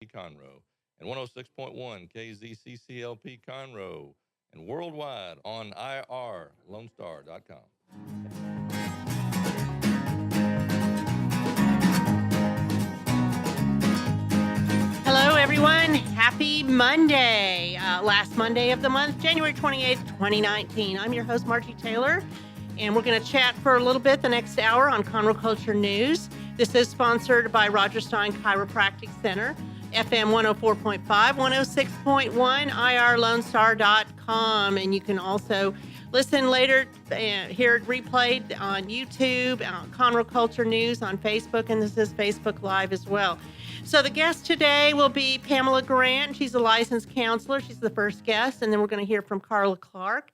Conroe, and 106.1 KZCCLP Conroe, and worldwide on irlonestar.com. Hello, everyone. Happy Monday. Last Monday of the month, January 28th, 2019. I'm your host, Margie Taylor, and we're going to chat for a little bit the next hour on Conroe Culture News. This is sponsored by Roger Stein Chiropractic Center, FM 104.5, 106.1, irlonestar.com, and you can also listen later, hear it replayed on YouTube, Conroe Culture News on Facebook, and this is Facebook Live as well. So the guest today will be Pamela Grant. She's a licensed counselor. She's the first guest, and then we're going to hear from Carla Clark.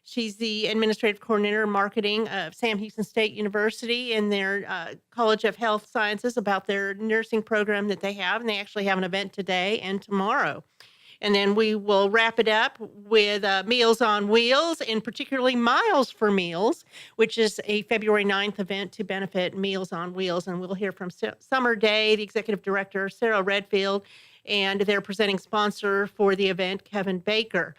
She's the administrative coordinator of marketing of Sam Houston State University in their College of Health Sciences about their nursing program that they have, and they actually have an event today and tomorrow. And then we will wrap it up with Meals on Wheels, and particularly Miles for Meals, which is a February 9th event to benefit Meals on Wheels. And we'll hear from Summer Day, the executive director, Sarah Redfield, and their presenting sponsor for the event, Kevin Baker.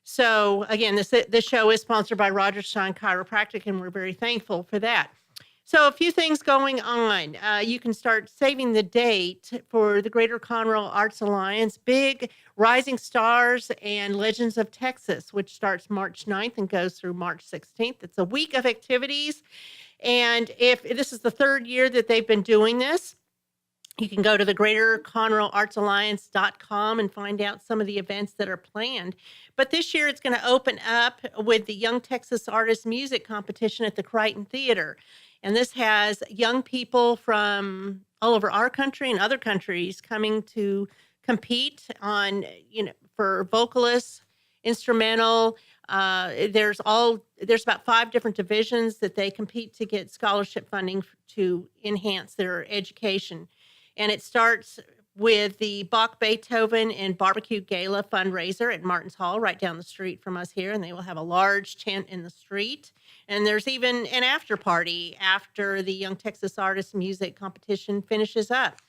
So again, this show is sponsored by Roger Stein Chiropractic, and we're very thankful for that. So a few things going on. You can start saving the date for the Greater Conroe Arts Alliance, Big Rising Stars and Legends of Texas, which starts March 9th and goes through March 16th. It's a week of activities. And if this is the third year that they've been doing this, you can go to the GreaterConroeArtsAlliance.com and find out some of the events that are planned. But this year it's going to open up with the Young Texas Artists Music Competition at the Crichton Theater. And this has young people from all over our country and other countries coming to compete on, for vocalists, instrumental. There's about 5 different divisions that they compete to get scholarship funding to enhance their education. And it starts with the Bach, Beethoven, and Barbecue Gala fundraiser at Martins Hall, right down the street from us here. And they will have a large tent in the street. And there's even an after party after the Young Texas Artists Music Competition finishes up.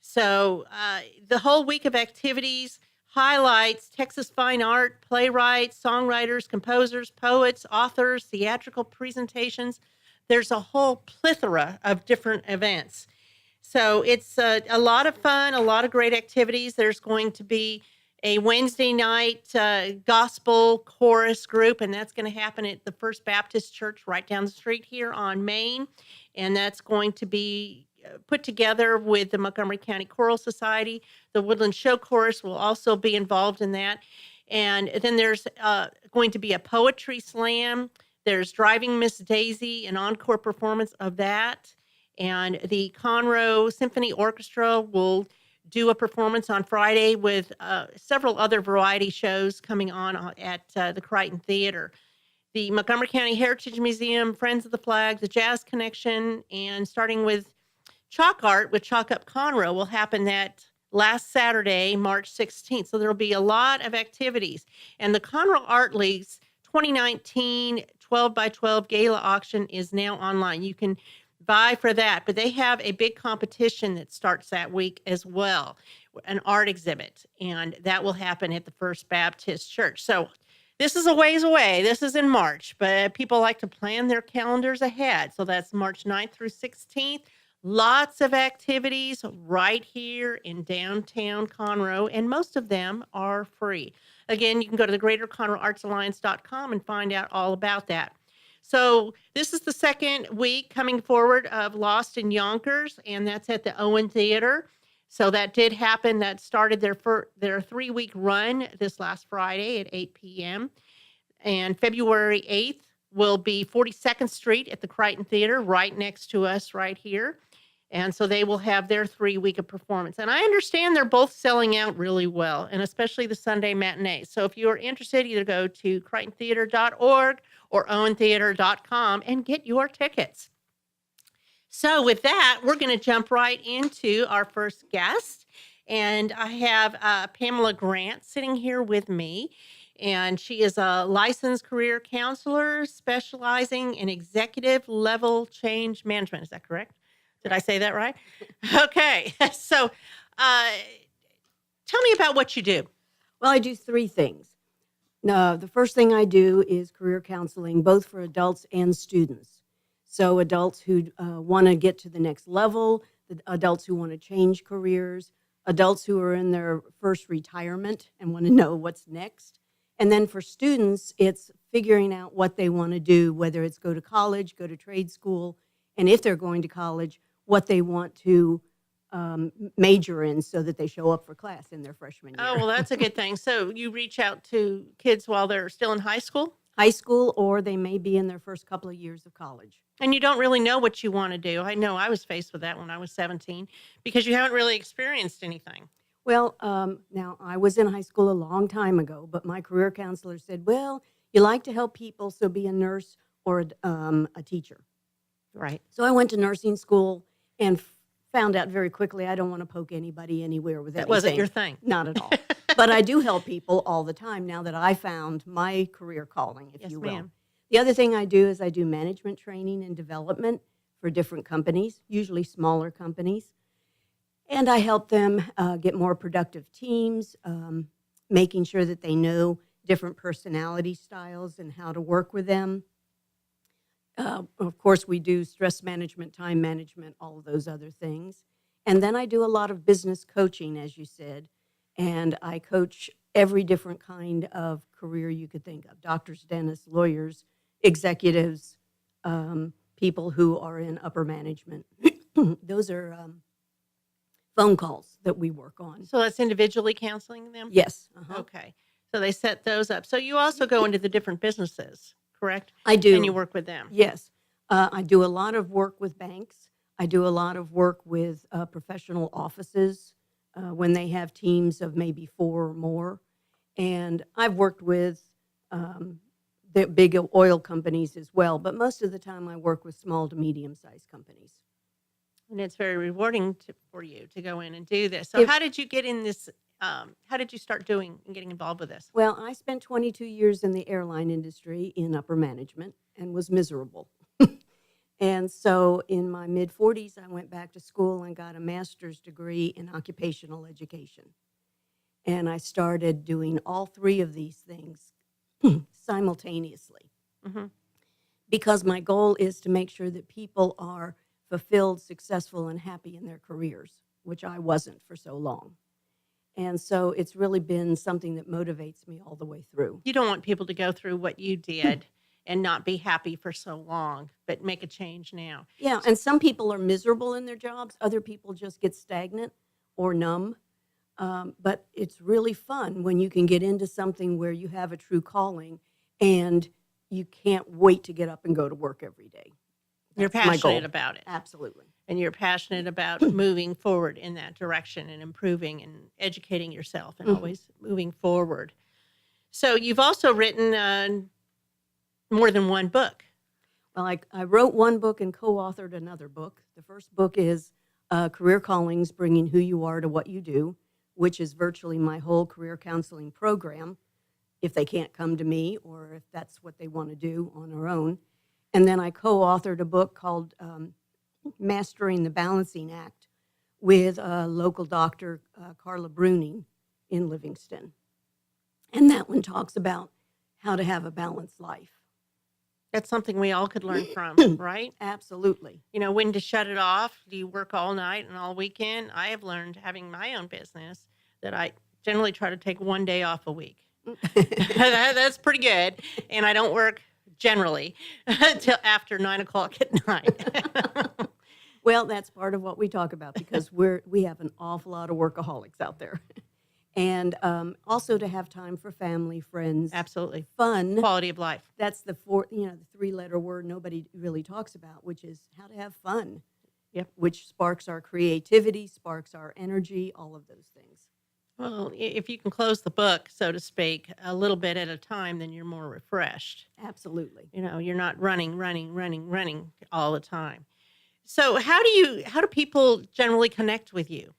So the whole week of activities highlights Texas fine art, playwrights, songwriters, composers, poets, authors, theatrical presentations. There's a whole plethora of different events. So it's a lot of fun, a lot of great activities. There's going to be a Wednesday night gospel chorus group, and that's going to happen at the First Baptist Church right down the street here on Main. And that's going to be put together with the Montgomery County Choral Society. The Woodland Show Chorus will also be involved in that. And then there's going to be a poetry slam. There's Driving Miss Daisy, an encore performance of that. And the Conroe Symphony Orchestra will do a performance on Friday with several other variety shows coming on at the Crichton Theater. The Montgomery County Heritage Museum, Friends of the Flag, the Jazz Connection, and starting with Chalk Art with Chalk Up Conroe will happen that last Saturday, March 16th. So there'll be a lot of activities. And the Conroe Art League's 2019 12 by 12 Gala auction is now online. You can buy for that, but they have a big competition that starts that week as well, an art exhibit, and that will happen at the First Baptist Church. So this is a ways away. This is in March, but people like to plan their calendars ahead. So that's March 9th through 16th. Lots of activities right here in downtown Conroe, and most of them are free. Again, you can go to the GreaterConroeArtsAlliance.com and find out all about that. So this is the second week coming forward of Lost in Yonkers, and that's at the Owen Theater. So that did happen. That started their 3-week run this last Friday at 8 p.m. And February 8th will be 42nd Street at the Crichton Theater, right next to us right here. And so they will have their 3-week of performance. And I understand they're both selling out really well, and especially the Sunday matinee. So if you are interested, either go to crichtontheater.org or owentheater.com and get your tickets. So with that, we're going to jump right into our first guest. And I have Pamela Grant sitting here with me. And she is a licensed career counselor specializing in executive level change management. Is that correct? Did I say that right? Okay. So me about what you do. Well, I do three things. No, the first thing I do is career counseling, both for adults and students. So adults who want to get to the next level, the adults who want to change careers, adults who are in their first retirement and want to know what's next. And then for students, it's figuring out what they want to do, whether it's go to college, go to trade school, and if they're going to college, what they want to major in so that they show up for class in their freshman year. Oh, well, that's a good thing. So you reach out to kids while they're still in high school? High school, or they may be in their first couple of years of college. And you don't really know what you want to do. I know I was faced with that when I was 17 because you haven't really experienced anything. Well, now I was in high school a long time ago, but my career counselor said, well, you like to help people, so be a nurse or a teacher. Right. So I went to nursing school and found out very quickly I don't want to poke anybody anywhere with That anything. wasn't your thing. Not at all. But I do help people all the time now that I found my career calling, if Yes, you will. ma'am. The other thing I do is I do management training and development for different companies, usually smaller companies. And I help them get more productive teams, making sure that they know different personality styles and how to work with them. Of course, we do stress management, time management, all of those other things. And then I do a lot of business coaching, as you said. And I coach every different kind of career you could think of: doctors, dentists, lawyers, executives, people who are in upper management. Those are phone calls that we work on. So that's individually counseling them? Yes. Uh-huh. Okay. So they set those up. So you also go into the different businesses, correct? I do. And you work with them. Yes. I do a lot of work with banks. I do a lot of work with professional offices when they have teams of maybe 4 or more. And I've worked with the big oil companies as well, but most of the time I work with small to medium-sized companies. And it's very rewarding for you to go in and do this. So If- how did you get in this? How did you start doing and getting involved with this? Well, I spent 22 years in the airline industry in upper management and was miserable. And so in my mid-40s, I went back to school and got a master's degree in occupational education. And I started doing all 3 of these things simultaneously Mm-hmm. because my goal is to make sure that people are fulfilled, successful, and happy in their careers, which I wasn't for so long. And so it's really been something that motivates me all the way through. You don't want people to go through what you did and not be happy for so long, but make a change now. Yeah, and some people are miserable in their jobs. Other people just get stagnant or numb. But it's really fun when you can get into something where you have a true calling and you can't wait to get up and go to work every day. You're That's my goal. passionate about it. Absolutely. And you're passionate about moving forward in that direction and improving and educating yourself and Mhm. always moving forward. So you've also written more than one book. Well, I wrote one book and co-authored another book. The first book is Career Callings, Bringing Who You Are to What You Do, which is virtually my whole career counseling program, if they can't come to me or if that's what they want to do on their own. And then I co-authored a book called Mastering the Balancing Act with a local doctor, Carla in Livingston. And that one talks about how to have a balanced life. That's something we all could learn from, right? Absolutely. You know, when to shut it off. Do you work all night and all weekend? I have learned, having my own business, that I generally try to take one day off a week. That's pretty good. And I don't work generally until after 9 o'clock at night. Well, that's part of what we talk about because we have an awful lot of workaholics out there. And also to have time for family, friends, Absolutely. fun. Quality of life. That's the 3-letter word nobody really talks about, which is how to have fun. Yep. Which sparks our creativity, sparks our energy, all of those things. Well, if you can close the book, so to speak, a little bit at a time, then you're more refreshed. Absolutely. You know, you're not running all the time. So how do people generally connect with you?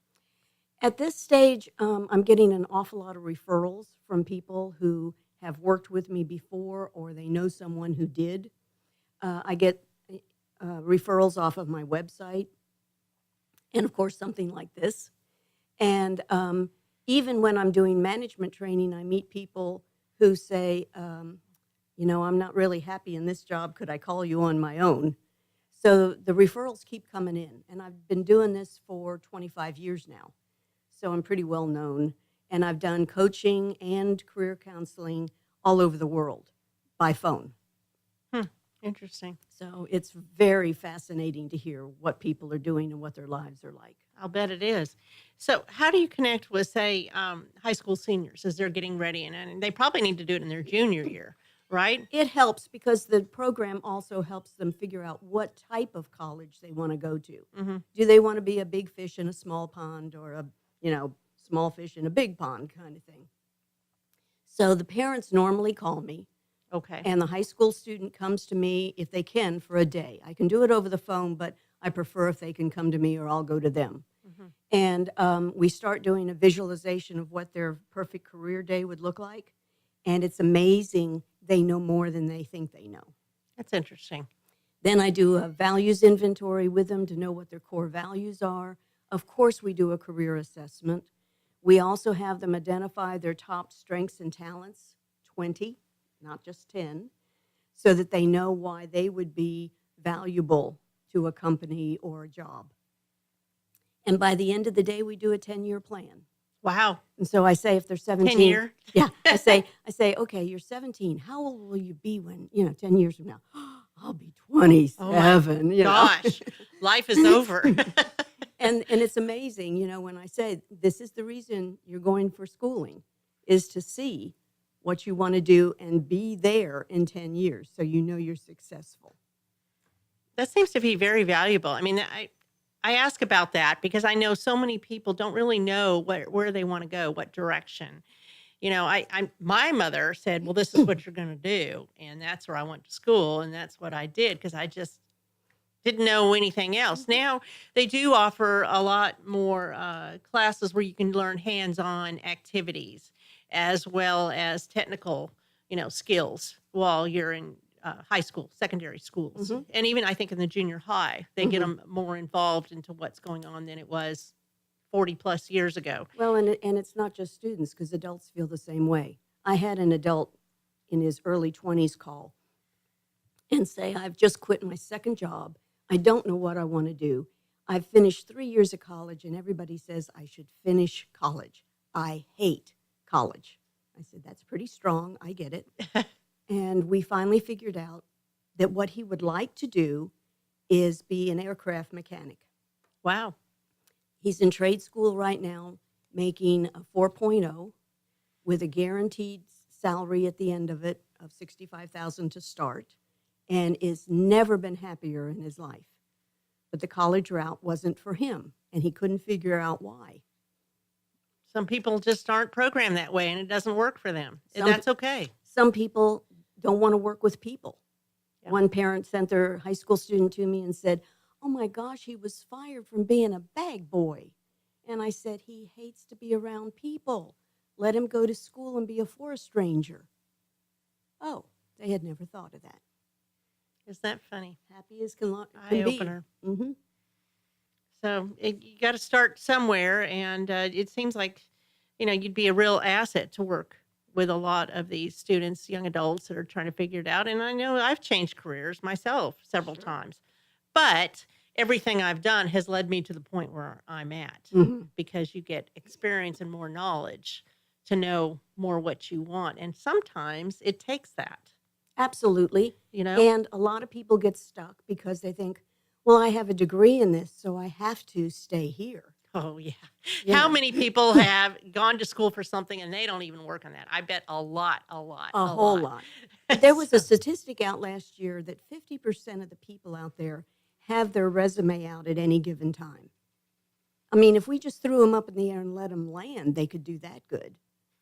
At this stage, I'm getting an awful lot of referrals from people who have worked with me before or they know someone who did. I get referrals off of my website and, of course, something like this. And even when I'm doing management training, I meet people who say, I'm not really happy in this job. Could I call you on my own? So the referrals keep coming in. And I've been doing this for 25 years now. So I'm pretty well known. And I've done coaching and career counseling all over the world by phone. Interesting. So it's very fascinating to hear what people are doing and what their lives are like. I'll bet it is. So how do you connect with, say, high school seniors as they're getting ready? And they probably need to do it in their junior year, right? It helps because the program also helps them figure out what type of college they want to go to. Mm-hmm. Do they want to be a big fish in a small pond or a, small fish in a big pond kind of thing? So the parents normally call me. Okay. And the high school student comes to me if they can for a day. I can do it over the phone, but I prefer if they can come to me or I'll go to them. Mm-hmm. And we start doing a visualization of what their perfect career day would look like. And it's amazing. They know more than they think they know. That's interesting. Then I do a values inventory with them to know what their core values are. Of course, we do a career assessment. We also have them identify their top strengths and talents, 20. Not just 10, so that they know why they would be valuable to a company or a job. And by the end of the day, we do a 10-year plan. Wow. And so I say if they're 17. 10-year? Yeah. I say, okay, you're 17. How old will you be when, 10 years from now? I'll be 27. Gosh, life is over. And it's amazing, when I say this is the reason you're going for schooling, is to see what you want to do and be there in 10 years so you're successful. That seems to be very valuable. I mean, I ask about that because I know so many people don't really know where they want to go, what direction. My mother said, well, this is what you're going to do. And that's where I went to school. And that's what I did because I just didn't know anything else. Now they do offer a lot more classes where you can learn hands-on activities as well as technical, skills while you're in high school, secondary schools. Mm-hmm. And even I think in the junior high, they Mm-hmm. get them more involved into what's going on than it was 40 plus years ago. Well, and it's not just students because adults feel the same way. I had an adult in his early 20s call and say, I've just quit my second job. I don't know what I want to do. I've finished 3 years of college and everybody says I should finish college. I hate college. I said, that's pretty strong. I get it. And we finally figured out that what he would like to do is be an aircraft mechanic. Wow. He's in trade school right now, making a 4.0 with a guaranteed salary at the end of it of $65,000 to start, and is never been happier in his life. But the college route wasn't for him, and he couldn't figure out why. Some people just aren't programmed that way and it doesn't work for them. And Some- that's okay. Some people don't want to work with people. Yeah. One parent sent their high school student to me and said, oh my gosh, he was fired from being a bag boy. And I said, he hates to be around people. Let him go to school and be a forest ranger. Oh, they had never thought of that. Isn't that funny? Happy as can Eye be. opener. Mm-hmm. So you got to start somewhere. And it seems like, you'd be a real asset to work with a lot of these students, young adults that are trying to figure it out. And I know I've changed careers myself several times, but everything I've done has led me to the point where I'm at Mm-hmm. because you get experience and more knowledge to know more what you want. And sometimes it takes that, Absolutely. And And a lot of people get stuck because they think, well, I have a degree in this, so I have to stay here. oh yeah. You How know, many people have gone to school for something and they don't even work on that? I bet a lot. a whole lot. There was a statistic out last year that 50% of the people out there have their resume out at any given time. I mean, if we just threw them up in the air and let them land, they could do that good,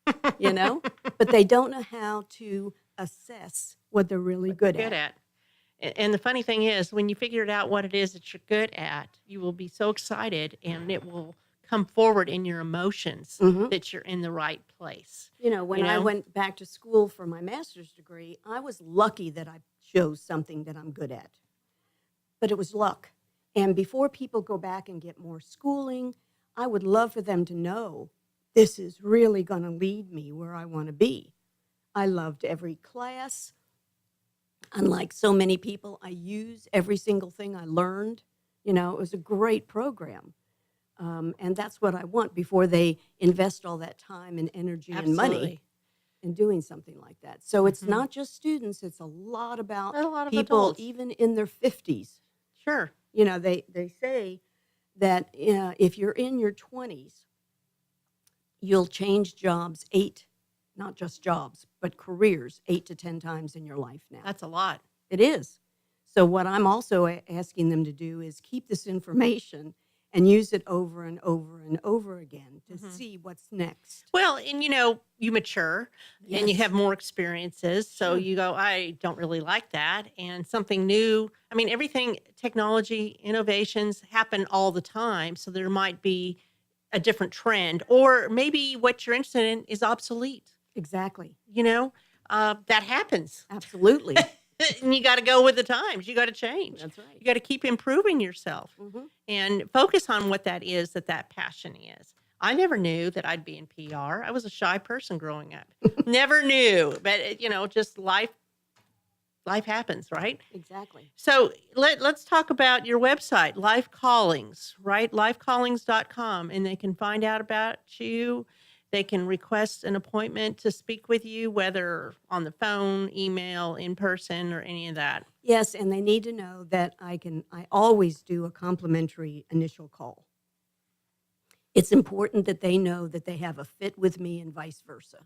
But they don't know how to assess what they're really good at. And the funny thing is, when you figure out what it is that you're good at, you will be so excited and it will come forward in your emotions Mhm. that you're in the right place. When I know? went back to school for my master's degree, I was lucky that I chose something that I'm good at. But it was luck. And before people go back and get more schooling, I would love for them to know this is really going to lead me where I want to be. I loved every class. Unlike so many people, I use every single thing I learned. You know, it was a great program. And that's what I want before they invest all that time and energy and money Absolutely. in doing something like that. So it's Mhm. not just students, it's a lot about A lot of people adults. even in their 50s. Sure. You know, they say that if you're in your 20s, you'll change jobs not just jobs, but careers 8 to 10 times in your life now. That's a lot. It is. So what I'm also asking them to do is keep this information and use it over and over and over again to Mhm. see what's next. Well, and you mature and you Yes. have more experiences. So Sure. you go, I don't really like that. And something new. I mean, everything, technology, innovations happen all the time. So there might be a different trend, or maybe what you're interested in is obsolete. Exactly. That happens. Absolutely. And you got to go with the times. You got to change. That's right. You got to keep improving yourself Hmm. and focus on what that is, that passion is. I never knew that I'd be in PR. I was a shy person growing up. Never knew, but just life happens, right? Exactly. So let's talk about your website, Life Callings, right? Lifecallings.com, and they can find out about you. They can request an appointment to speak with you, whether on the phone, email, in person, or any of that. Yes, and they need to know that I always do a complimentary initial call. It's important that they know that they have a fit with me and vice versa.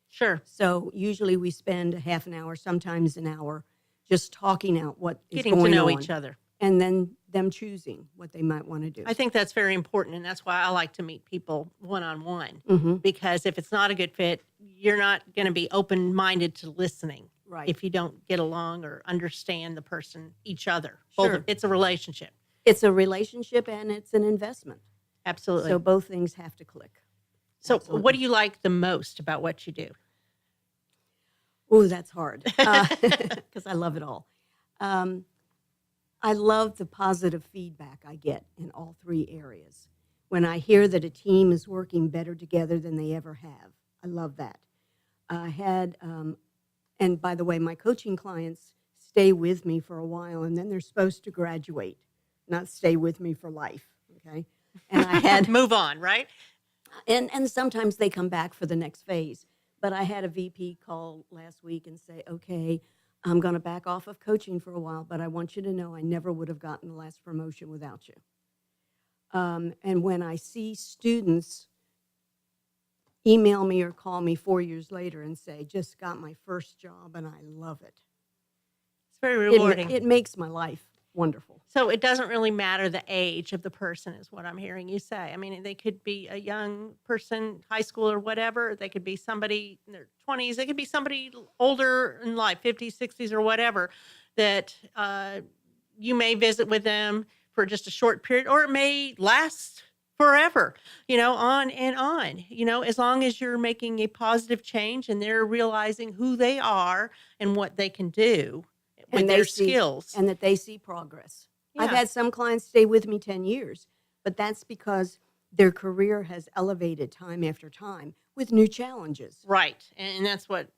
Sure. So usually we spend a half an hour, sometimes an hour, just talking out what is Getting to going know on, each other. and then them choosing what they might want to do. I think that's very important, and that's why I like to meet people one-on-one, Mm-hmm. because if it's not a good fit, you're not going to be open-minded to listening Right. if you don't get along or understand the person, each other. Both- Sure. It's a relationship. It's a relationship and it's an investment. Absolutely. So both things have to click. So Absolutely. what do you like the most about what you do? Oh, that's hard because I love it all. I love the positive feedback I get in all three areas. When I hear that a team is working better together than they ever have, I love that. I had, and by the way, my coaching clients stay with me for a while, and then they're supposed to graduate, not stay with me for life. Okay, and I had Move on, right? and sometimes they come back for the next phase. But I had a VP call last week and say, okay, I'm going to back off of coaching for a while, but I want you to know I never would have gotten the last promotion without you. And when I see students email me or call me 4 years later and say, just got my first job and I love it. It's very rewarding. It makes my life wonderful. So it doesn't really matter the age of the person, is what I'm hearing you say. I mean, they could be a young person, high school or whatever. They could be somebody in their 20s. They could be somebody older in life, 50s, 60s, or whatever, that you may visit with them for just a short period, or it may last forever, on and on, as long as you're making a positive change and they're realizing who they are and what they can do with And their they see- skills. And that they see progress. I've Yeah. had some clients stay with me 10 years, but that's because their career has elevated time after time with new challenges. Right. And that's what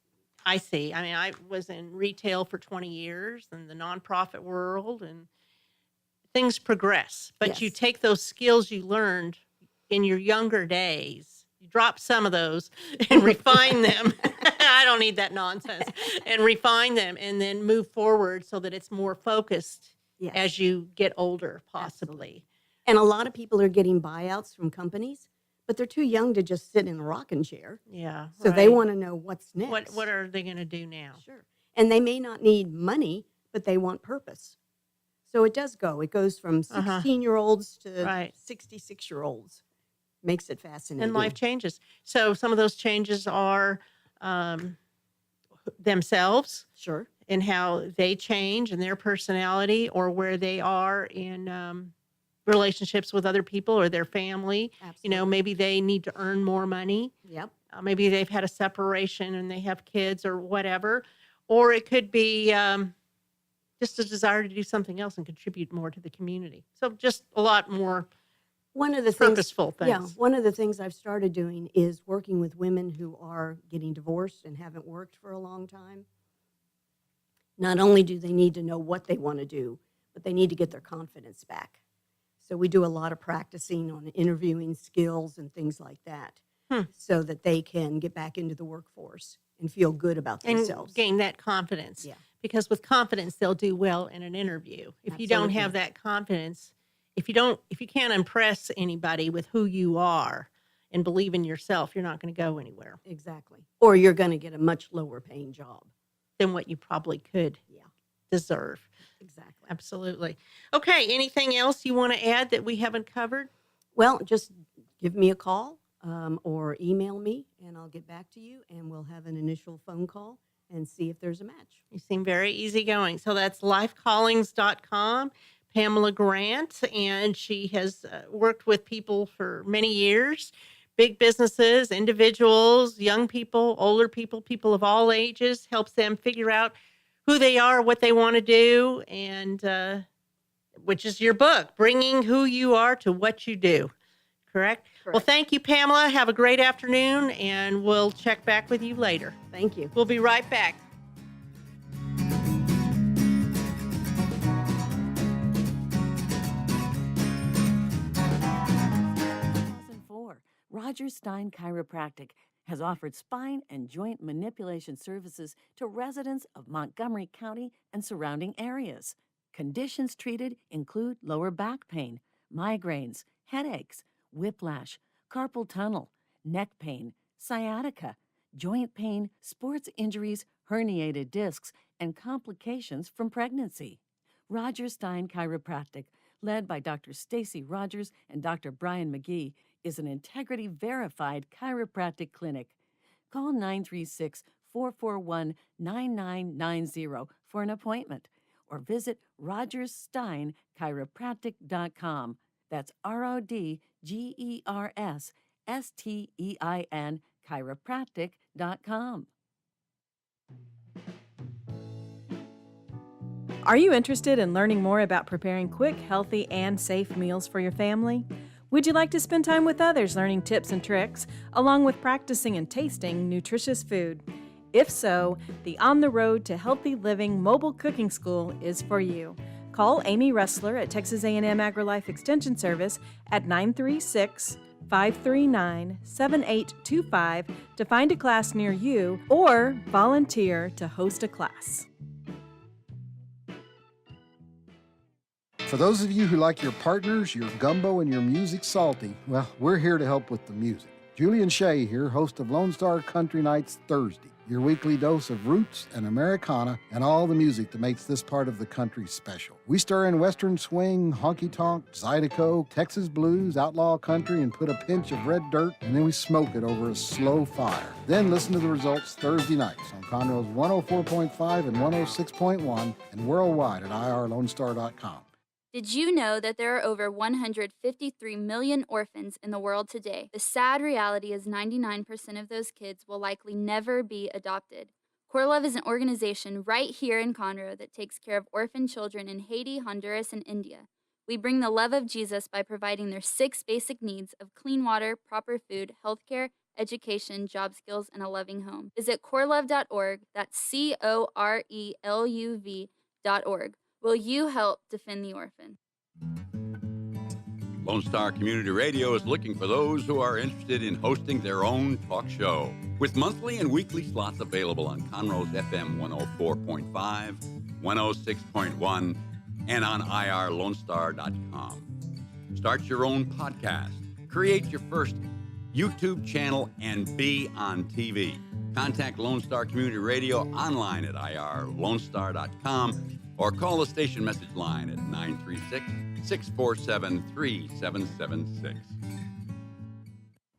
I see. I mean, I was in retail for 20 years in the nonprofit world, and things progress. But you Yes. take those skills you learned in your younger days, you drop some of those and refine them. I don't need that nonsense. And refine them and then move forward so that it's more focused Yes. as you get older, possibly. And a lot of people are getting buyouts from companies, but they're too young to just sit in a rocking chair. Yeah. So they right. want to know what's next. What are they going to do now? Sure. And they may not need money, but they want purpose. So it does go. It goes from 16-year-olds to Right. 66-year-olds. Makes it fascinating. And life changes. So some of those changes are themselves Sure. and how they change and their personality, or where they are in relationships with other people or their family. Absolutely. Maybe they need to earn more money. Yep. Maybe they've had a separation and they have kids or whatever. Or it could be just a desire to do something else and contribute more to the community. So just a lot more One of the things, purposeful things. one of the things I've started doing is working with women who are getting divorced and haven't worked for a long time. Not only do they need to know what they want to do, but they need to get their confidence back. So we do a lot of practicing on interviewing skills and things like that, so that they can get back into the workforce and feel good about And themselves. gain that confidence. Yeah. Because with confidence, they'll do well in an interview. If you don't have Absolutely. that confidence, if you can't impress anybody with who you are and believe in yourself, you're not going to go anywhere Exactly. Or you're going to get a much lower paying job. than what you probably could Yeah, deserve. exactly. Absolutely. Okay. Anything else you want to add that we haven't covered? Well, just give me a call or email me, and I'll get back to you, and we'll have an initial phone call and see if there's a match. You seem very easygoing. So that's lifecallings.com. Pamela Grant, and she has worked with people for many years, big businesses, individuals, young people, older people, people of all ages, helps them figure out who they are, what they want to do, and which is your book, Bringing Who You Are to What You Do. Correct? Well, Correct. thank you, Pamela. Have a great afternoon, and we'll check back with you later. Thank you. We'll be right back. 2004, Roger Stein Chiropractic has offered spine and joint manipulation services to residents of Montgomery County and surrounding areas. Conditions treated include lower back pain, migraines, headaches, whiplash, carpal tunnel, neck pain, sciatica, joint pain, sports injuries, herniated discs, and complications from pregnancy. Roger Stein Chiropractic, led by Dr. Stacy Rogers and Dr. Brian McGee, is an integrity-verified chiropractic clinic. Call 936-441-9990 for an appointment or visit rogerssteinchiropractic.com. That's RODGERSSTEIN chiropractic.com. Are you interested in learning more about preparing quick, healthy, and safe meals for your family? Would you like to spend time with others learning tips and tricks, along with practicing and tasting nutritious food? If so, the On the Road to Healthy Living Mobile Cooking School is for you. Call Amy Ressler at Texas A&M AgriLife Extension Service at 936-539-7825 to find a class near you or volunteer to host a class. For those of you who like your partners, your gumbo, and your music salty, well, we're here to help with the music. Julian Shea here, host of Lone Star Country Nights Thursday, your weekly dose of roots and Americana and all the music that makes this part of the country special. We stir in Western swing, honky-tonk, Zydeco, Texas blues, outlaw country, and put a pinch of red dirt, and then we smoke it over a slow fire. Then listen to the results Thursday nights on Conroe's 104.5 and 106.1 and worldwide at irlonestar.com. Did you know that there are over 153 million orphans in the world today? The sad reality is 99% of those kids will likely never be adopted. Core Love is an organization right here in Conroe that takes care of orphan children in Haiti, Honduras, and India. We bring the love of Jesus by providing their 6 basic needs of clean water, proper food, healthcare, education, job skills, and a loving home. Visit corelove.org, that's CORELUV.org. Will you help defend the orphan? Lone Star Community Radio is looking for those who are interested in hosting their own talk show. With monthly and weekly slots available on Conroe's FM 104.5, 106.1, and on irlonestar.com. Start your own podcast, create your first YouTube channel, and be on TV. Contact Lone Star Community Radio online at irlonestar.com or call the station message line at 936-647-3776.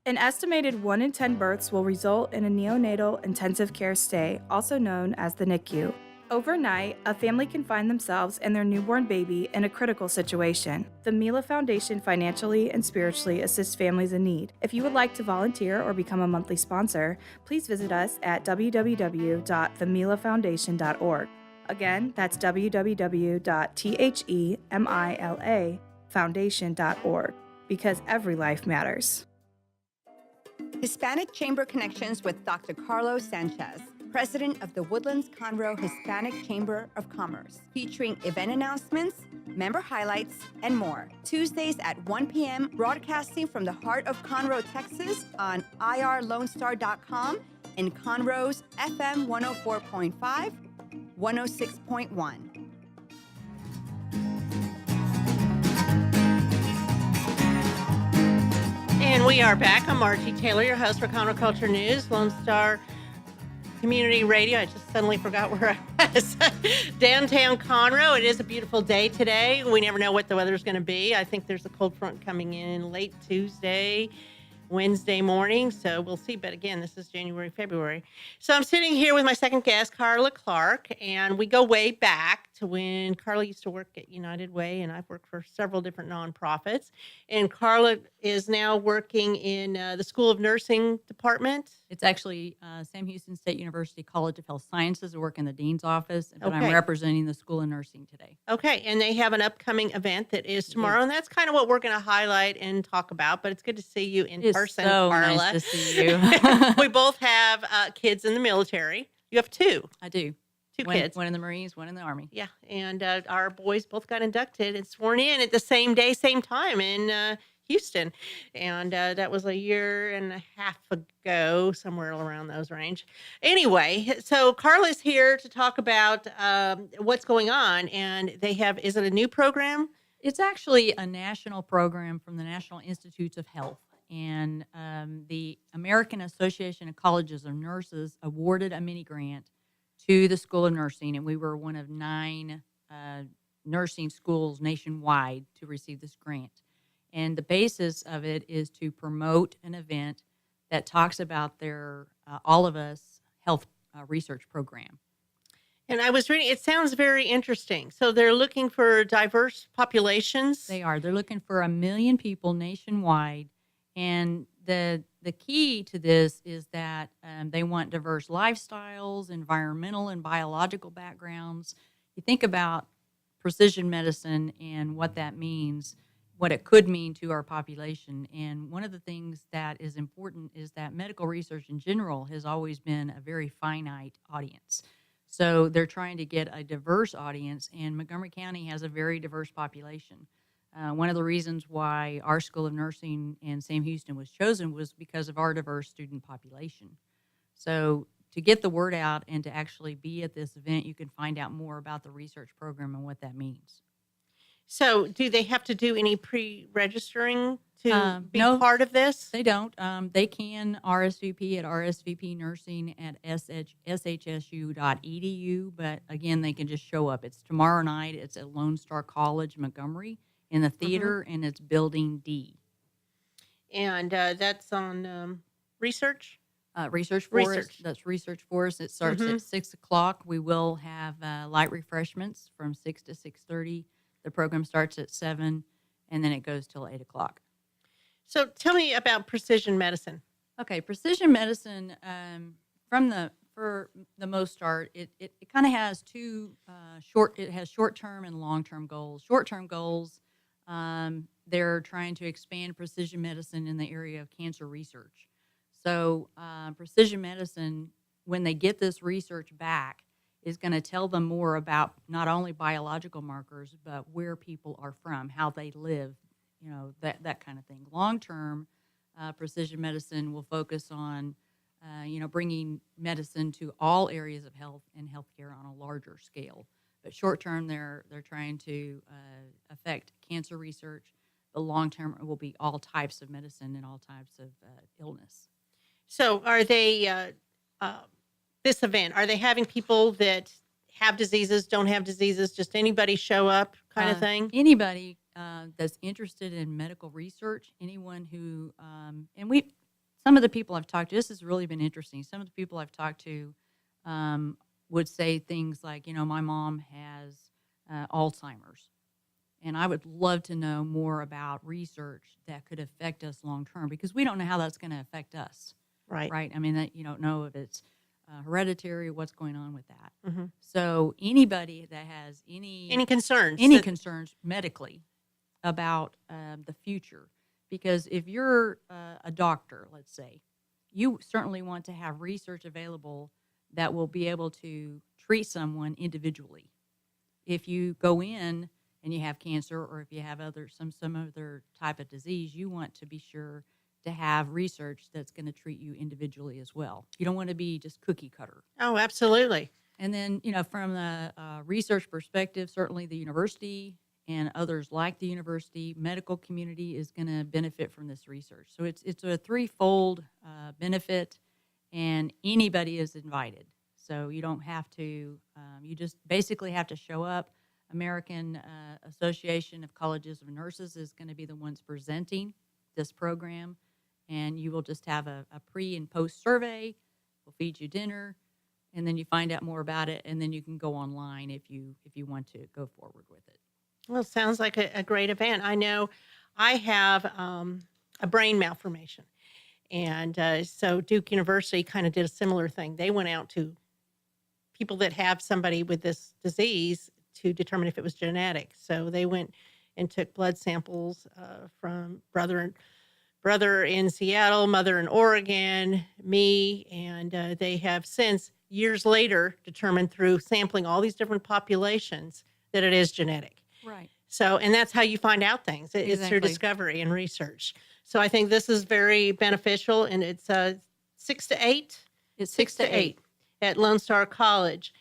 An estimated 1 in 10 births will result in a neonatal intensive care stay, also known as the NICU. Overnight, a family can find themselves and their newborn baby in a critical situation. The Mila Foundation financially and spiritually assists families in need. If you would like to volunteer or become a monthly sponsor, please visit us at www.themilafoundation.org. Again, that's www.themilafoundation.org. because every life matters. Hispanic Chamber Connections with Dr. Carlos Sanchez, President of the Woodlands Conroe Hispanic Chamber of Commerce, featuring event announcements, member highlights, and more. Tuesdays at 1 p.m., broadcasting from the heart of Conroe, Texas on irlonestar.com and Conroe's FM 104.5, 106.1. And we are back. I'm Margie Taylor, your host for Conroe Culture News, Lone Star Community Radio. I just suddenly forgot where I was. Downtown Conroe. It is a beautiful day today. We never know what the weather's going to be. I think there's a cold front coming in late Tuesday, Wednesday morning. So we'll see. But again, this is January, February. So I'm sitting here with my second guest, Carla Clark, and we go way back to when Carla used to work at United Way, and I've worked for several different nonprofits. And Carla is now working in the School of Nursing department. It's actually Sam Houston State University College of Health Sciences. I work in the dean's office, but Okay. I'm representing the School of Nursing today. Okay, and they have an upcoming event that is tomorrow, and that's kind of what we're going to highlight and talk about. But it's good to see you in It's person, so Carla. nice to see you. We both have kids in the military. You have two. I do. Two one, kids. One in the Marines, one in the Army. Yeah, and our boys both got inducted and sworn in at the same day, same time in Houston. And that was a year and a half ago, somewhere around those range. Anyway, so Carla's here to talk about what's going on. And they have, is it a new program? It's actually a national program from the National Institutes of Health. And the American Association of Colleges of Nurses awarded a mini grant to the School of Nursing, and we were one of 9 nursing schools nationwide to receive this grant. And the basis of it is to promote an event that talks about their All of Us health research program. And I was reading, it sounds very interesting. So they're looking for diverse populations. They are. They're looking for 1 million people nationwide. And the key to this is that they want diverse lifestyles, environmental and biological backgrounds. You think about precision medicine and what that means, what it could mean to our population. And one of the things that is important is that medical research in general has always been a very finite audience. So they're trying to get a diverse audience, and Montgomery County has a very diverse population. One of the reasons why our School of Nursing and Sam Houston was chosen was because of our diverse student population. So to get the word out and to actually be at this event, you can find out more about the research program and what that means. So do they have to do any pre-registering to be no, part of this? They don't. They can RSVP at rsvpnursing at shsu.edu, but again, they can just show up. It's tomorrow night. It's at Lone Star College, Montgomery, in the theater, and it's Building D. And that's on research? Research for us. Research. That's research for us. It starts at 6 o'clock. We will have light refreshments from 6 to 6:30. The program starts at 7, and then it goes till 8 o'clock. So tell me about precision medicine. Okay, precision medicine, for the most part, it kind of has two short-term and long-term goals. Short-term goals, they're trying to expand precision medicine in the area of cancer research. So precision medicine, when they get this research back, is going to tell them more about not only biological markers, but where people are from, how they live, that kind of thing. Long-term, precision medicine will focus on, bringing medicine to all areas of health and healthcare on a larger scale. But short-term, they're trying to affect cancer research. The long-term will be all types of medicine and all types of illness. So are they, this event, are they having people that have diseases, don't have diseases, just anybody show up kind of thing? Anybody that's interested in medical research, anyone who, some of the people I've talked to, this has really been interesting. Some of the people I've talked to would say things like, my mom has Alzheimer's, and I would love to know more about research that could affect us long term, because we don't know how that's going to affect us. Right. I mean, that you don't know if it's hereditary, what's going on with that. Mm-hmm. So anybody that has any concerns, concerns medically about the future, because if you're a doctor, let's say, you certainly want to have research available that will be able to treat someone individually. If you go in and you have cancer, or if you have some other type of disease, you want to be sure to have research that's going to treat you individually as well. You don't want to be just cookie cutter. Oh, absolutely. And then, from the research perspective, certainly the university and others like the university, medical community is going to benefit from this research. So it's a threefold benefit, and anybody is invited. So you don't have to, you just basically have to show up. American Association of Colleges of Nurses is going to be the ones presenting this program, and you will just have a pre and post survey. We'll feed you dinner, and then you find out more about it, and then you can go online if you want to go forward with it. Well, it sounds like a great event. I know I have a brain malformation. And so Duke University kind of did a similar thing. They went out to people that have somebody with this disease to determine if it was genetic. So they went and took blood samples from brother in Seattle, mother in Oregon, me, and they have since, years later, determined through sampling all these different populations that it is genetic. Right. So, and that's how you find out things. It's through Exactly. discovery and research. So I think this is very beneficial, and it's 6 to 8. It's 6 to 8 at Lone Star College.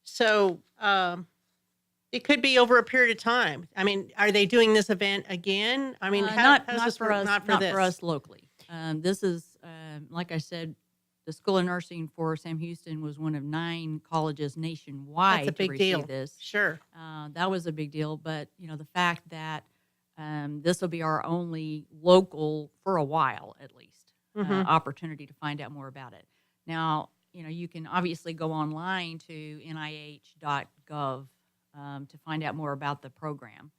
So it could be over a period of time. I mean, are they doing this event again? I mean, not this for work? us. Not Not this. for us locally. This is, like I said, the School of Nursing for Sam Houston was one of 9 colleges nationwide That's a big to receive deal. this. Sure. That was a big deal. But the fact that this will be our only local, for a while at least, opportunity to find out more about it. Now, you can obviously go online to nih.gov to find out more about the program.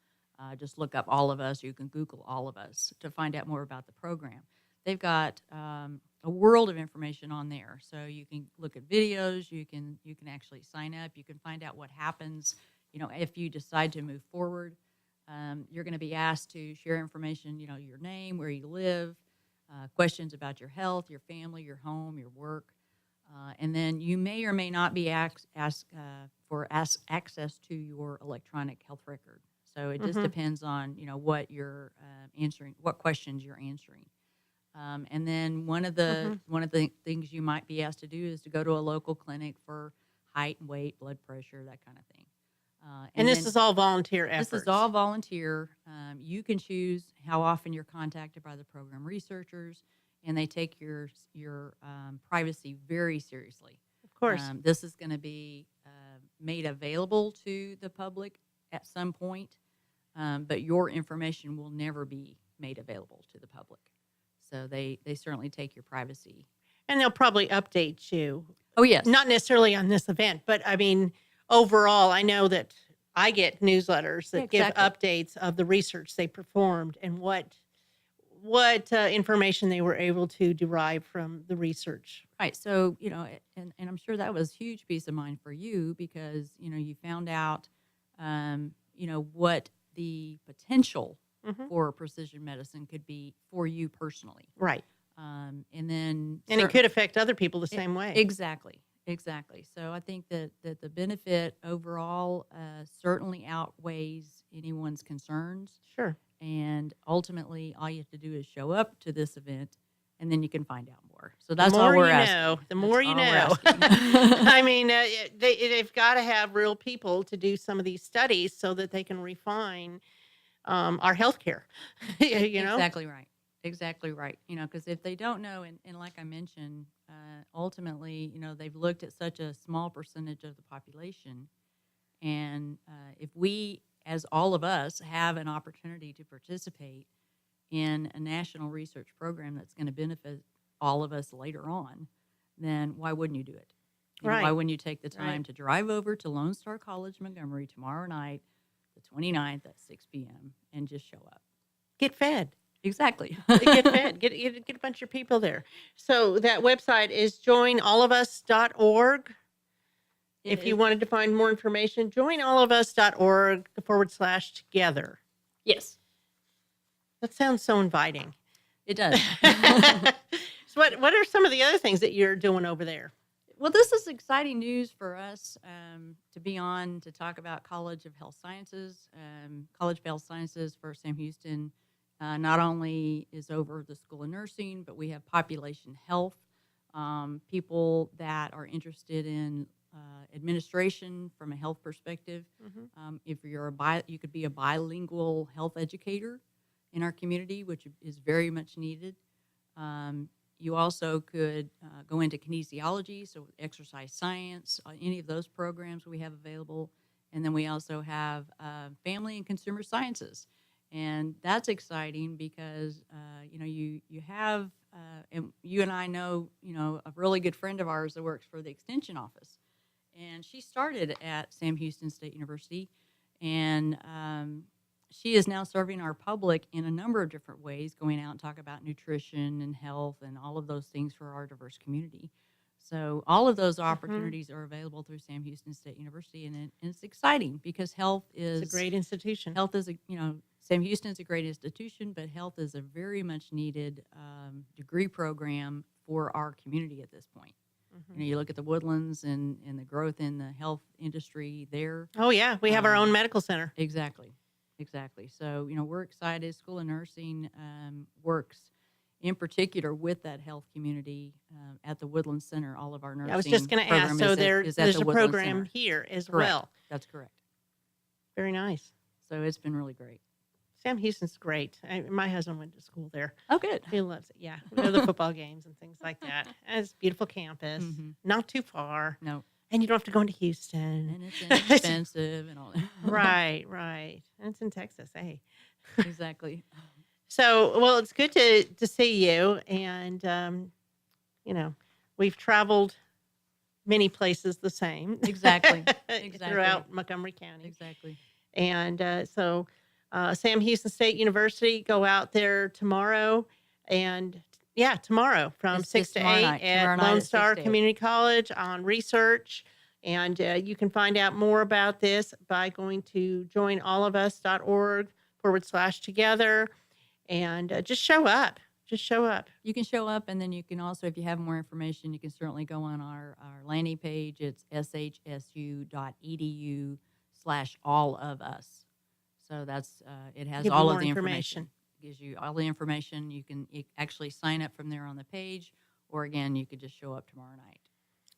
Just look up All of Us. You can Google All of Us to find out more about the program. They've got a world of information on there, so you can look at videos. You can actually sign up. You can find out what happens. If you decide to move forward, you're going to be asked to share information. Your name, where you live, questions about your health, your family, your home, your work. And then you may or may not be asked for access to your electronic health record. So it just depends on what you're answering, what questions you're answering. And then one of the things you might be asked to do is to go to a local clinic for height and weight, blood pressure, that kind of thing. And this is all volunteer efforts. This is all volunteer. You can choose how often you're contacted by the program researchers, and they take your privacy very seriously. Of course. This is going to be made available to the public at some point, but your information will never be made available to the public. So they certainly take your privacy. And they'll probably update you. Oh, yes. Not necessarily on this event, but I mean, overall, I know that I get newsletters that give updates of the research they performed and what information they were able to derive from the research. Right. So, and I'm sure that was a huge peace of mind for you because, you found out, what the potential for precision medicine could be for you personally. Right. And then... And it could affect other people the same way. Exactly. So I think that the benefit overall certainly outweighs anyone's concerns. Sure. And ultimately, all you have to do is show up to this event, and then you can find out more. So that's the all more we're you asking. know, the more you know. That's all we're asking. I mean, they've got to have real people to do some of these studies so that they can refine our healthcare. Exactly right. Because if they don't know, and like I mentioned, ultimately, they've looked at such a small percentage of the population, and if we, as all of us, have an opportunity to participate in a national research program that's going to benefit all of us later on, then why wouldn't you do it? Right. Why wouldn't you take the time Right. to drive over to Lone Star College, Montgomery tomorrow night, the 29th at 6 p.m., and just show up? Get fed. Exactly. Get fed. Get a bunch of people there. So that website is joinallofus.org. If you wanted to find more information, joinallofus.org /together. Yes. That sounds so inviting. It does. So what are some of the other things that you're doing over there? Well, this is exciting news for us to be on to talk about College of Health Sciences. College of Health Sciences for Sam Houston not only is over the School of Nursing, but we have population health, people that are interested in administration from a health perspective. If you're you could be a bilingual health educator in our community, which is very much needed. You also could go into kinesiology, so exercise science, any of those programs we have available. And then we also have family and consumer sciences. And that's exciting because, you have, and you and I know, a really good friend of ours that works for the Extension Office. And she started at Sam Houston State University. And she is now serving our public in a number of different ways, going out and talk about nutrition and health and all of those things for our diverse community. So all of those opportunities are available through Sam Houston State University, and it's exciting because health is It's a great institution. Health is Sam Houston is a great institution, but health is a very much needed degree program for our community at this point. You look at the Woodlands and the growth in the health industry there. Oh, yeah. We have our own medical center. Exactly. So, we're excited. School of Nursing works in particular with that health community at the Woodlands Center. All of our nursing I was just going to ask. program So is there's at a the Woodlands program Center. here as Correct. well. That's correct. Very nice. So it's been really great. Sam Houston's great. My husband went to school there. Oh, good. He loves it. Yeah. We go to the football games and things like that. And it's a beautiful campus. Not too far. No. And you don't have to go into Houston. And it's inexpensive and all that. Right. And it's in Texas. Hey. Exactly. So, well, it's good to see you. And, we've traveled many places the same. Exactly. Throughout Montgomery County. Exactly. And so Sam Houston State University, go out there tomorrow. And tomorrow from It's 6 to 8 tomorrow night. at Tomorrow night Lone at 6 Star to 8. Community College on research. And you can find out more about this by going to joinallofus.org/together and just show up. You can show up, and then you can also, if you have more information, you can certainly go on our landing page. It's shsu.edu/allofus. So that's it has Give you all more of the information. Gives you all the information. You can actually sign up from there on the page, or again, you could just show up tomorrow night.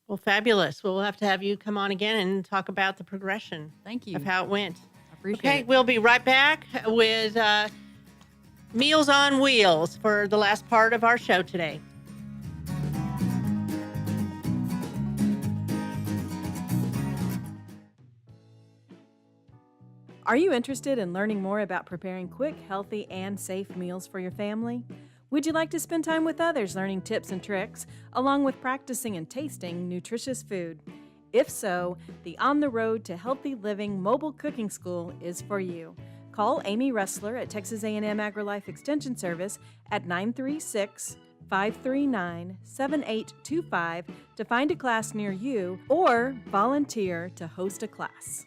Well, fabulous. We'll have to have you come on again and talk about the progression. Thank you. Of how it went. I appreciate Okay, it. we'll be right back with Meals on Wheels for the last part of our show today. Are you interested in learning more about preparing quick, healthy, and safe meals for your family? Would you like to spend time with others learning tips and tricks, along with practicing and tasting nutritious food? If so, the On the Road to Healthy Living Mobile Cooking School is for you. Call Amy Ressler at Texas A&M AgriLife Extension Service at 936-539-7825 to find a class near you or volunteer to host a class.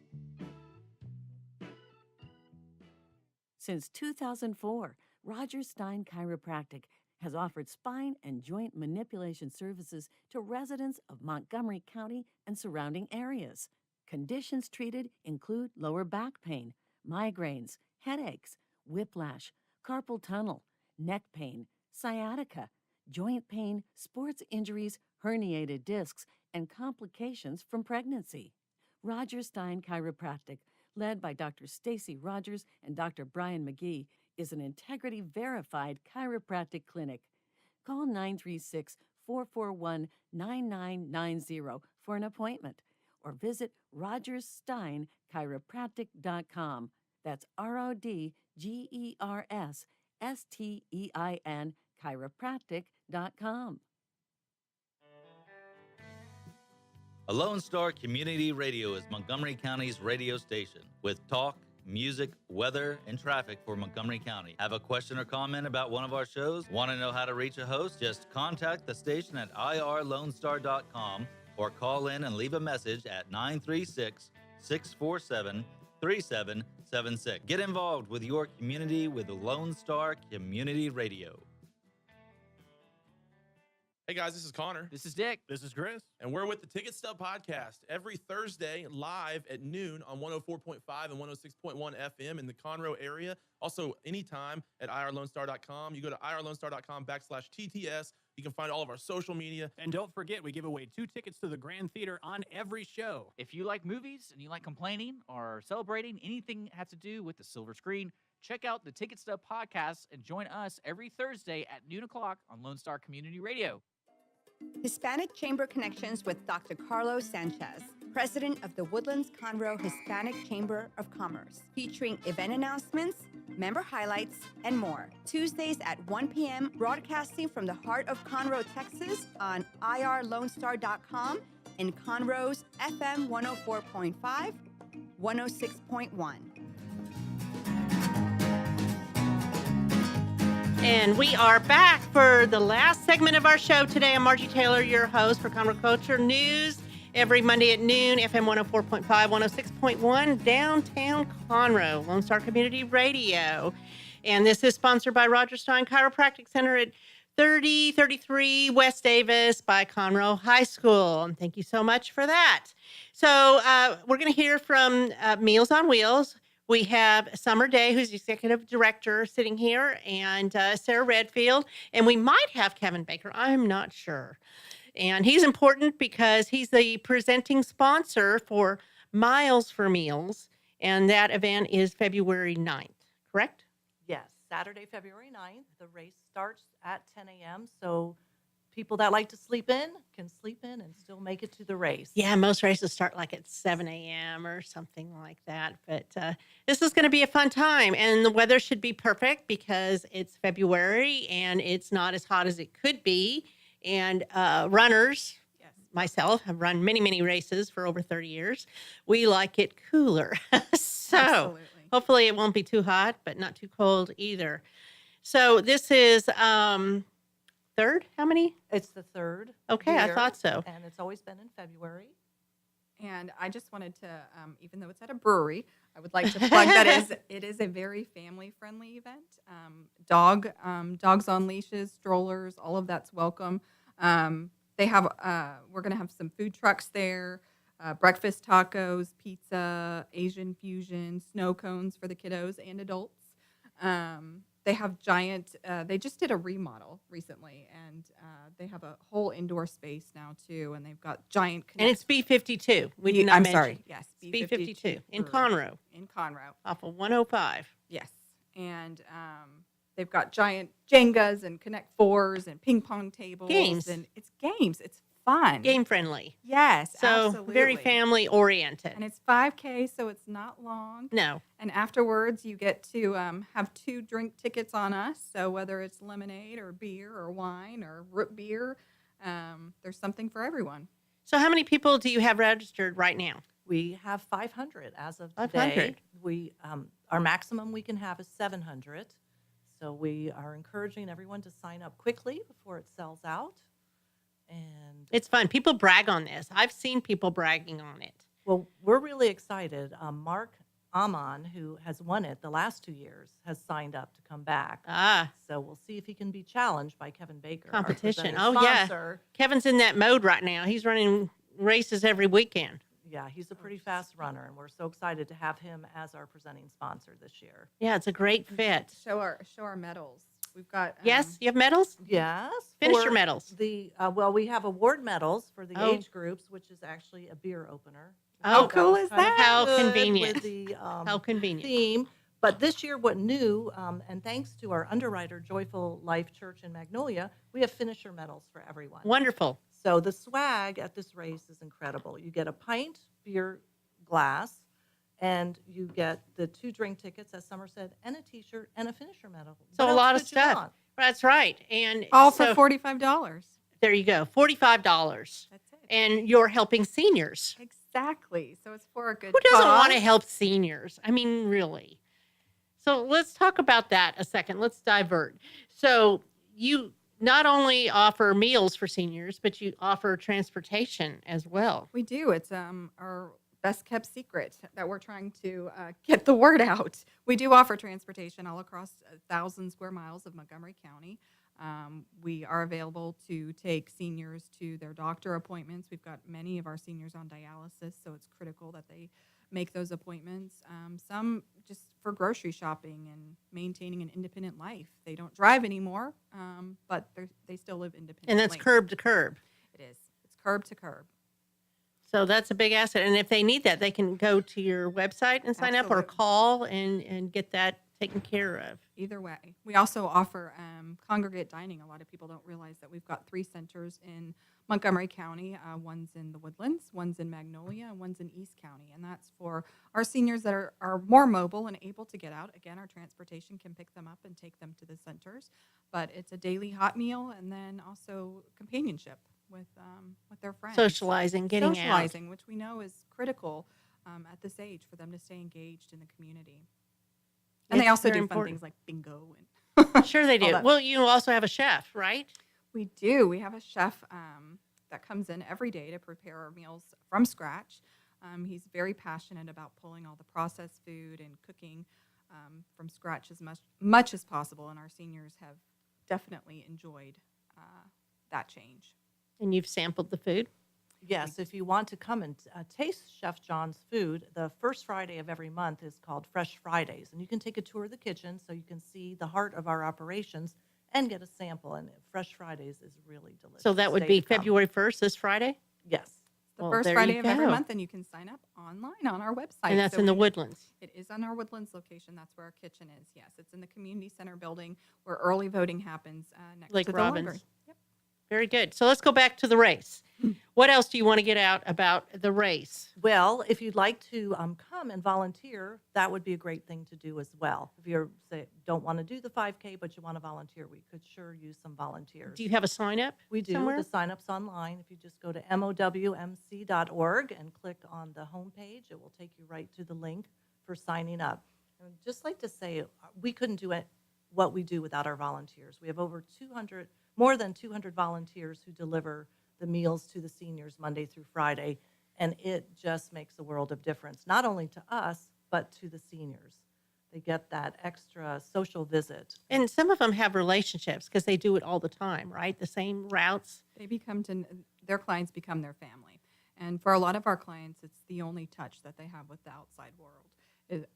Since 2004, Roger Stein Chiropractic has offered spine and joint manipulation services to residents of Montgomery County and surrounding areas. Conditions treated include lower back pain, migraines, headaches, whiplash, carpal tunnel, neck pain, sciatica, joint pain, sports injuries, herniated discs, and complications from pregnancy. Roger Stein Chiropractic, led by Dr. Stacy Rogers and Dr. Brian McGee, is an integrity-verified chiropractic clinic. Call 936-441-9990 for an appointment or visit rogerssteinchiropractic.com. That's RODGERSSTEIN chiropractic.com. A Lone Star Community Radio is Montgomery County's radio station with talk, music, weather, and traffic for Montgomery County. Have a question or comment about one of our shows? Want to know how to reach a host? Just contact the station at irlonestar.com or call in and leave a message at 936-647-5787. 3776. Get involved with your community with Lone Star Community Radio. Hey guys, this is Connor. This is Dick. This is Chris. And we're with the Ticket Stub Podcast every Thursday live at noon on 104.5 and 106.1 FM in the Conroe area. Also, anytime at irlonestar.com. You go to irlonestar.com/TTS. You can find all of our social media. And don't forget, we give away 2 tickets to the Grand Theater on every show. If you like movies and you like complaining or celebrating anything that has to do with the silver screen, check out the Ticket Stub Podcast and join us every Thursday at noon o'clock on Lone Star Community Radio. Hispanic Chamber Connections with Dr. Carla Sanchez, president of the Woodlands Conroe Hispanic Chamber of Commerce, featuring event announcements, member highlights, and more. Tuesdays at 1 p.m., broadcasting from the heart of Conroe, Texas on irlonestar.com and Conroe's FM 104.5, 106.1. And we are back for the last segment of our show today. I'm Margie Taylor, your host for Conroe Culture News. Every Monday at noon, FM 104.5, 106.1, downtown Conroe, Lone Star Community Radio. And this is sponsored by Roger Stein Chiropractic Center at 3033 West Davis by Conroe High School. And thank you so much for that. So we're going to hear from Meals on Wheels. We have Summer Day, who's the executive director, sitting here, and Sarah Redfield. And we might have Kevin Baker. I'm not sure. And he's important because he's the presenting sponsor for Miles for Meals. And that event is February 9th, correct? Yes, Saturday, February 9th. The race starts at 10 a.m. So people that like to sleep in can sleep in and still make it to the race. Yeah, most races start like at 7 a.m. or something like that. But this is going to be a fun time. And the weather should be perfect because it's February and it's not as hot as it could be. And runners, myself, have run many, many races for over 30 years. We like it cooler. So Absolutely. hopefully it won't be too hot, but not too cold either. So this is third? How many? It's the third. Okay, I year, thought so. And it's always been in February. And I just wanted to, even though it's at a brewery, I would like to plug that it is a very family-friendly event. Dogs on leashes, strollers, all of that's welcome. They have, we're going to have some food trucks there, breakfast tacos, pizza, Asian fusion, snow cones for the kiddos and adults. They have giant, they just did a remodel recently, and they have a whole indoor space now, too, and they've got giant... And it's B52. We did not I'm mention. sorry, yes. B52 in brewery. Conroe. In Conroe. Off of 105. Yes, and they've got giant Jengas and Connect Fours and ping pong tables. Games. And it's games. It's fun. Game friendly. Yes, So absolutely. very family oriented. And it's 5K, so it's not long. No. And afterwards, you get to have 2 drink tickets on us. So whether it's lemonade or beer or wine or root beer, there's something for everyone. So how many people do you have registered right now? We have 500 as of today. 500. We our maximum we can have is 700. So we are encouraging everyone to sign up quickly before it sells out. And It's fun. People brag on this. I've seen people bragging on it. well, we're really excited. Mark Amon, who has won it the last 2 years, has signed up to come back. So we'll see if he can be challenged by Kevin Baker, our Competition. presenting Oh, sponsor. yeah. Kevin's in that mode right now. He's running races every weekend. Yeah, he's a pretty fast runner, and we're so excited to have him as our presenting sponsor this year. Yeah, it's a great fit. Show our medals. We've got... Yes, you have medals? Yes. Finish for your medals. The well, we have award medals for the Oh. age groups, which is actually a beer opener. How That cool was is kind of that? How good convenient. With the How convenient. theme. But this year, what new, and thanks to our underwriter, Joyful Life Church in Magnolia, we have finisher medals for everyone. Wonderful. So the swag at this race is incredible. You get a pint beer glass, and you get the 2 drink tickets, as Summer said, and a T-shirt and a finisher medal. So What a else lot of could you stuff. want? That's right. And all for so- $45. There you go. $45. That's it. And you're helping seniors. Exactly. So it's for a good Who doesn't want to cause. help seniors? I mean, really. So let's talk about that a second. Let's divert. So you not only offer meals for seniors, but you offer transportation as well. We do. It's our best kept secret that we're trying to get the word out. We do offer transportation all across 1,000 square miles of Montgomery County. We are available to take seniors to their doctor appointments. We've got many of our seniors on dialysis, so it's critical that they make those appointments. Some just for grocery shopping and maintaining an independent life. They don't drive anymore, but they still live independently. And that's curb to curb. It is. It's curb to curb. So that's a big asset. And if they need that, they can go to your website and sign up or Absolutely. call and get that taken care of. Either way. We also offer congregate dining. A lot of people don't realize that we've got 3 centers in Montgomery County. One's in the Woodlands, one's in Magnolia, and one's in East County. And that's for our seniors that are more mobile and able to get out. Again, our transportation can pick them up and take them to the centers. But it's a daily hot meal and then also companionship with their friends. Socializing, getting out. Socializing, which we know is critical at this age for them to stay engaged in the community. And they It's also very do fun important. things like bingo. And Sure they all do. that. Well, you also have a chef, right? We do. We have a chef that comes in every day to prepare our meals from scratch. He's very passionate about pulling all the processed food and cooking from scratch as much as possible, and our seniors have definitely enjoyed that change. And you've sampled the food? Yes, if you want to come and taste Chef John's food, the first Friday of every month is called Fresh Fridays. And you can take a tour of the kitchen so you can see the heart of our operations and get a sample. And Fresh Fridays is really delicious. So that would Day be to come. February 1st, this Friday? Yes. The Well, first there Friday you of every go. month, and you can sign up online on our website. And that's So in the we- Woodlands. It is on our Woodlands location. That's where our kitchen is. Yes, it's in the community center building where early voting happens next Lake to the Robbins. library. Yep. Very good. So let's go back to the race. What else do you want to get out about the race? Well, if you'd like to come and volunteer, that would be a great thing to do as well. If you don't want to do the 5K, but you want to volunteer, we could sure use some volunteers. Do you have a sign up? We do. somewhere? The sign-up's online. If you just go to mowmc.org and click on the homepage, it will take you right to the link for signing up. And I'd just like to say, we couldn't do what we do without our volunteers. We have more than 200 volunteers who deliver the meals to the seniors Monday through Friday, and it just makes a world of difference, not only to us, but to the seniors. They get that extra social visit. And some of them have relationships because they do it all the time, right? The same routes. Their clients become their family. And for a lot of our clients, it's the only touch that they have with the outside world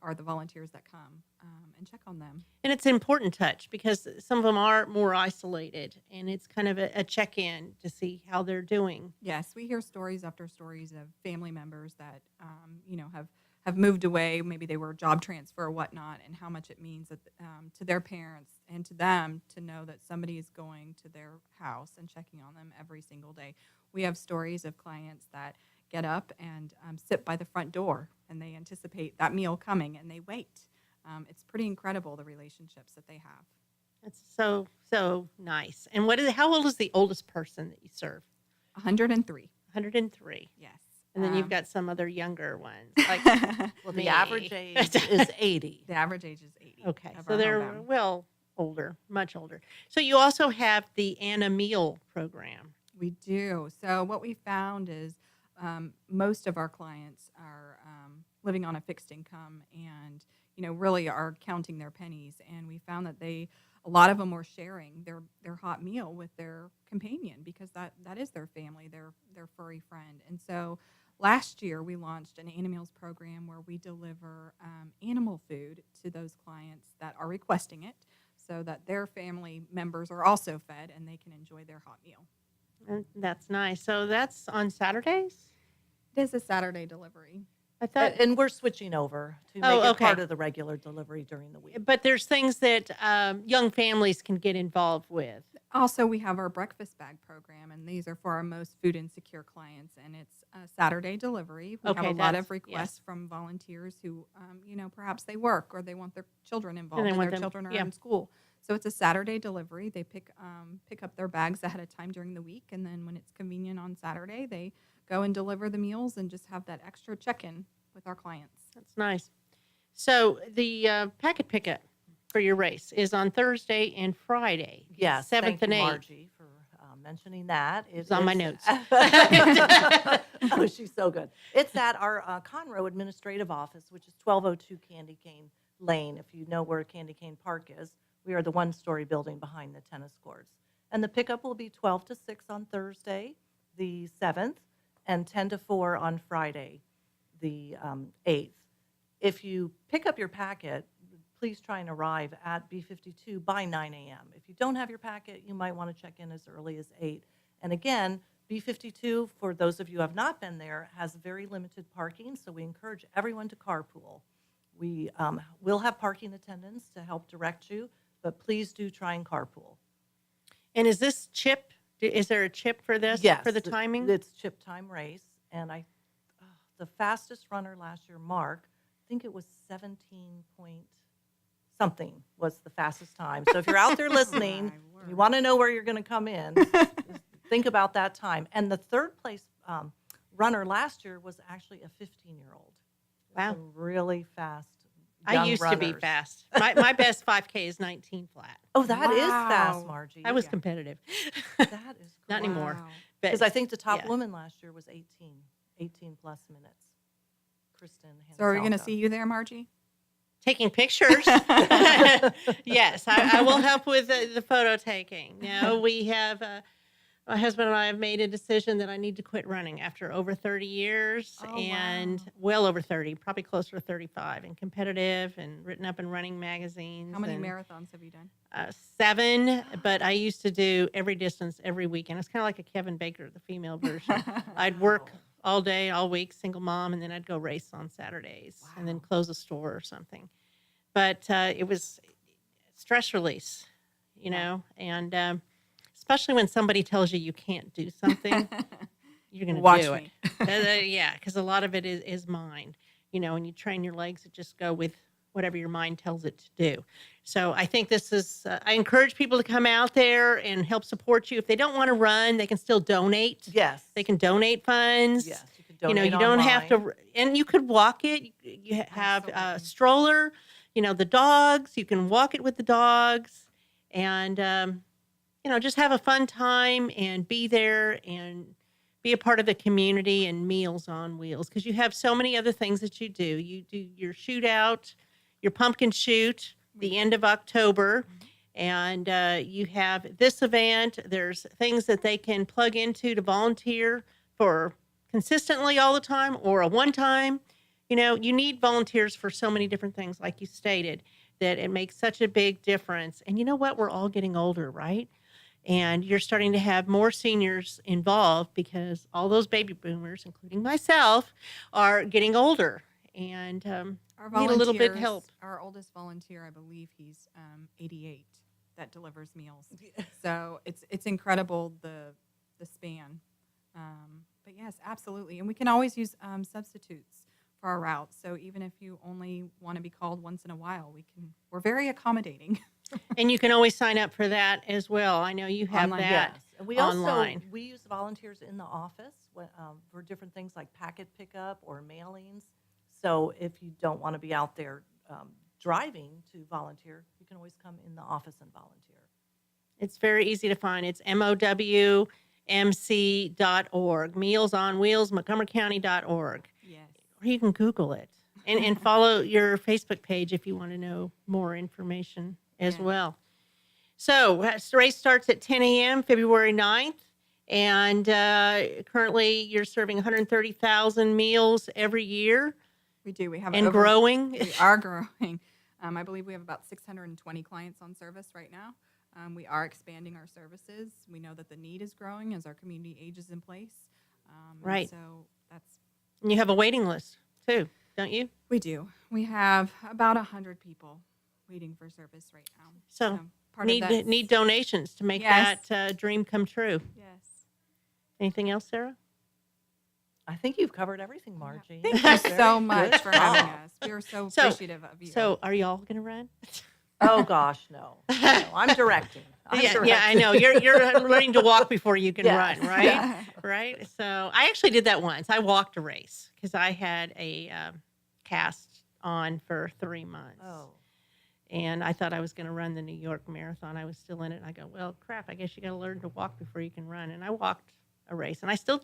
are the volunteers that come and check on them. And it's an important touch because some of them are more isolated, and it's kind of a check-in to see how they're doing. Yes, we hear stories after stories of family members that, have moved away. Maybe they were job transfer or whatnot, and how much it means that, to their parents and to them to know that somebody is going to their house and checking on them every single day. We have stories of clients that get up and sit by the front door, and they anticipate that meal coming, and they wait. It's pretty incredible, the relationships that they have. That's so nice. And how old is the oldest person that you serve? 103. 103. Yes. And then you've got some other younger ones. Like Well, me. the average age is 80. The average age is 80. Okay, of so our they're homebound. older, much older. So you also have the Anna Meal program. We do. So what we found is most of our clients are living on a fixed income and, really are counting their pennies. And we found that a lot of them were sharing their hot meal with their companion because that is their family, their furry friend. And so last year we launched an Anna Meals program where we deliver animal food to those clients that are requesting it so that their family members are also fed and they can enjoy their hot meal. And that's nice. So that's on Saturdays? It is a Saturday delivery. I thought, And we're switching over to make it part of the regular delivery during the week. but there's things that young families can get involved with. Also, we have our breakfast bag program, and these are for our most food insecure clients, and it's a Saturday delivery. We have a lot of requests from volunteers who, perhaps they work or they want their children involved they and want their them- children are yeah. in school. So it's a Saturday delivery. They pick up their bags ahead of time during the week, and then when it's convenient on Saturday, they go and deliver the meals and just have that extra check-in with our clients. That's nice. So the packet pickup for your race is on Thursday and Friday. Yes, 7th thank and you, 8th. Margie, for mentioning that. It's on my notes. know, she's so good. It's at our Conroe administrative office, which is 1202 Candy Cane Lane. If you know where Candy Cane Park is, we are the one-story building behind the tennis courts. And the pickup will be 12 to 6 on Thursday, the 7th, and 10 to 4 on Friday, the 8th. If you pick up your packet, please try and arrive at B52 by 9 a.m. If you don't have your packet, you might want to check in as early as 8. And again, B52, for those of you who have not been there, has very limited parking, so we encourage everyone to carpool. We will have parking attendants to help direct you, but please do try and carpool. And is this chip? Is there a chip for this? Yes, For the timing? It's chip time race, and the fastest runner last year, Mark, I think it was 17 point something was the fastest time. So if you're out there listening, you want to know where you're going to come in, just think about that time. And the third place runner last year was actually a 15-year-old. Wow. Some really fast I used to be fast. My best 5K is 19 flat. Oh, that is fast, Margie. I was competitive. That is Not anymore. Because I think the top yeah. woman last year was 18 plus minutes. Kristen. So are we going to Hansalka. see you there, Margie? Taking pictures. Yes, I will help with the photo taking. You know, we have, my husband and I have made a decision that I need to quit running after over 30 years and well over 30, probably closer to 35, and competitive and written up in running magazines. How many and, marathons have you done? 7, but I used to do every distance every weekend. It's kind of like a Kevin Baker, the female version. I'd work all day, all week, single mom, and then I'd go race on Saturdays and then close a store or something. But it was stress release, you know, and especially when somebody tells you you can't do something, you're going to do it. Yeah, because a lot of it is mind, you know, and you train your legs to just go with whatever your mind tells it to do. So I think this is, I encourage people to come out there and help support you. If they don't want to run, they can still donate. Yes. They can donate funds. Yes, you can You know, donate you don't have online. to, and you could walk it. You have a stroller, you know, the dogs, you can walk it with the dogs and, you know, just have a fun time and be there and be a part of the community and Meals on Wheels. Because you have so many other things that you do. You do your shootout, your pumpkin shoot, the end of October, and you have this event. There's things that they can plug into to volunteer for consistently all the time or a one time. You know, you need volunteers for so many different things, like you stated, that it makes such a big difference. And you know what? We're all getting older, right? And you're starting to have more seniors involved because all those baby boomers, including myself, are getting older and need a little bit of help. Our oldest volunteer, I believe he's 88, that delivers meals. So it's incredible the span. But yes, absolutely. And we can always use substitutes for our routes. So even if you only want to be called once in a while, we're very accommodating. And you can always sign up for that as well. I know you have Online, that yes. And we online. also, we use volunteers in the office for different things like packet pickup or mailings. So if you don't want to be out there driving to volunteer, you can always come in the office and volunteer. It's very easy to find. It's MOWMC.org, Meals on Wheels, MontgomeryCounty.org. Yes. Or you can Google it and follow your Facebook page if you want to know more information as well. So the race starts at 10 a.m. February 9th, and currently you're serving 130,000 meals every year. We do. We have and growing. We are growing. I believe we have about 620 clients on service right now. We are expanding our services. We know that the need is growing as our community ages in place. Right. So that's. And you have a waiting list too, don't you? We do. We have about 100 people waiting for service right now. So part of that's- need donations to make that dream come true. Yes. Anything else, Sarah? I think you've covered everything, Margie. Thank you so much for having us. We are so appreciative of you. So are y'all going to run? Oh gosh, no. I'm directing. Yeah, I know. You're learning to walk before you can Yes. run, right? Yeah. Right. So I actually did that once. I walked a race because I had a cast on for 3 months. Oh. And I thought I was going to run the New York Marathon. I was still in it. And I go, well, crap, I guess you got to learn to walk before you can run. And I walked a race. And I still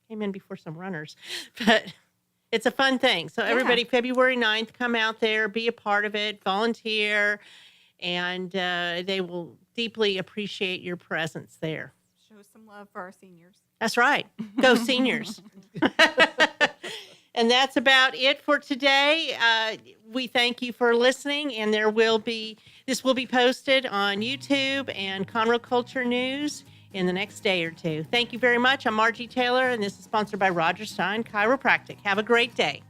came in before some runners, but it's a fun thing. So Yeah. everybody, February 9th, come out there, be a part of it, volunteer, and they will deeply appreciate your presence there. Show some love for our seniors. That's right. Go seniors. And that's about it for today. We thank you for listening, and this will be posted on YouTube and Conroe Culture News in the next day or two. Thank you very much. I'm Margie Taylor, and this is sponsored by Roger Stein Chiropractic. Have a great day.